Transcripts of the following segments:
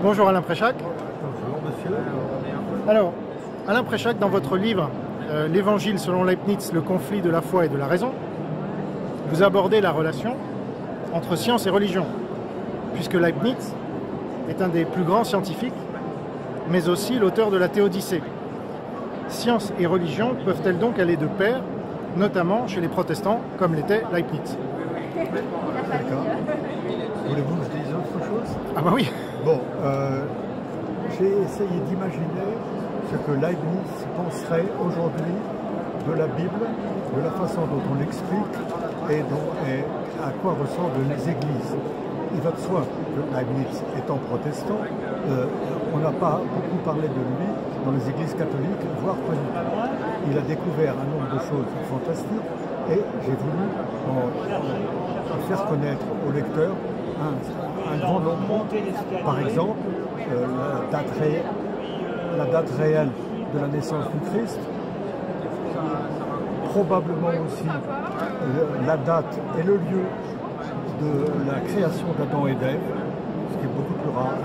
Bonjour Alain Préchac. Bonjour monsieur. Alors, Alain Préchac, dans votre livre L'Évangile selon Leibniz, le conflit de la foi et de la raison, vous abordez la relation entre science et religion, puisque Leibniz est un des plus grands scientifiques, mais aussi l'auteur de la Théodicée. Science et religion peuvent-elles donc aller de pair, notamment chez les protestants, comme l'était Leibniz? D'accord. Voulez-vous que je dise autre chose? Ah bah oui. Bon, j'ai essayé d'imaginer ce que Leibniz penserait aujourd'hui de la Bible, de la façon dont on l'explique et à quoi ressemblent les églises. Il va de soi que Leibniz étant protestant, on n'a pas beaucoup parlé de lui dans les églises catholiques, voire pas du tout. Il a découvert un nombre de choses fantastiques et j'ai voulu en faire connaître aux lecteurs un grand nombre. Par exemple, la date réelle de la naissance du Christ, probablement aussi la date et le lieu de la création d'Adam et d'Ève, ce qui est beaucoup plus rare.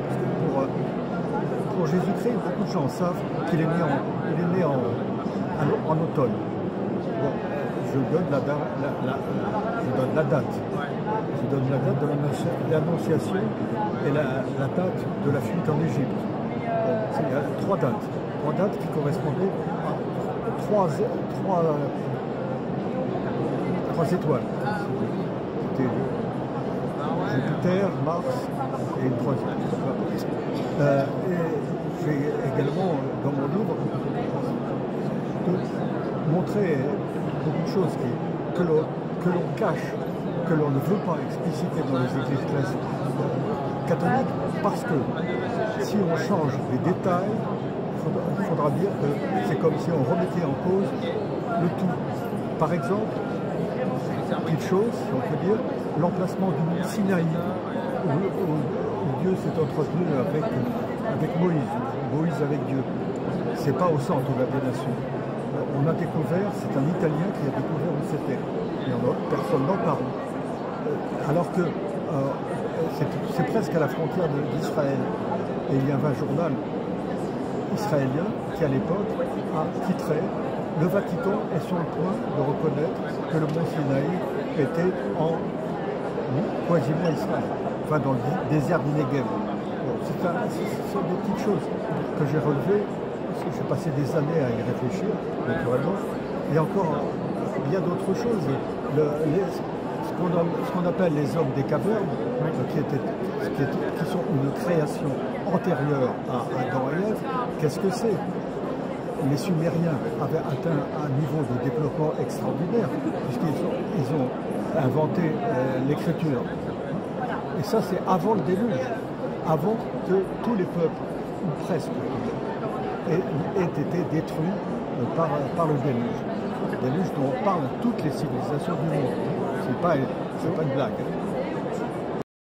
Parce que pour Jésus-Christ, beaucoup de gens savent qu'il est né en automne. Bon, je donne la date. Je donne la date de l'Annonciation et la date de la fuite en Égypte. Bon, il y a trois dates qui correspondaient à trois étoiles. C'était Jupiter, Mars et une troisième. Et j'ai également, dans mon livre, montré beaucoup de choses que l'on cache, que l'on ne veut pas expliciter dans les églises classiques catholiques, parce que si on change les détails, il faudra dire que c'est comme si on remettait en cause le tout. Par exemple, une chose, si on peut dire, l'emplacement du mont Sinaï, où Dieu s'est entretenu avec Moïse, Moïse avec Dieu. C'est pas au centre de la nation. On a découvert, c'est un Italien qui a découvert où c'était. Personne n'en parle. Alors que c'est presque à la frontière d'Israël. Et il y avait un journal israélien qui, à l'époque, a titré « Le Vatican est sur le point de reconnaître que le mont Sinaï était quasiment Israël, enfin dans le désert du Negev. » Bon, ce sont des petites choses que j'ai relevées, parce que j'ai passé des années à y réfléchir, naturellement. Et encore, il y a d'autres choses. Ce qu'on appelle les hommes des cavernes, qui sont une création antérieure à Adam et Ève, qu'est-ce que c'est? Les Sumériens avaient atteint un niveau de développement extraordinaire, puisqu'ils ont inventé l'écriture. Et ça, c'est avant le déluge, avant que tous les peuples, ou presque, aient été détruits par le déluge. Le déluge dont on parle toutes les civilisations du monde. C'est pas une blague.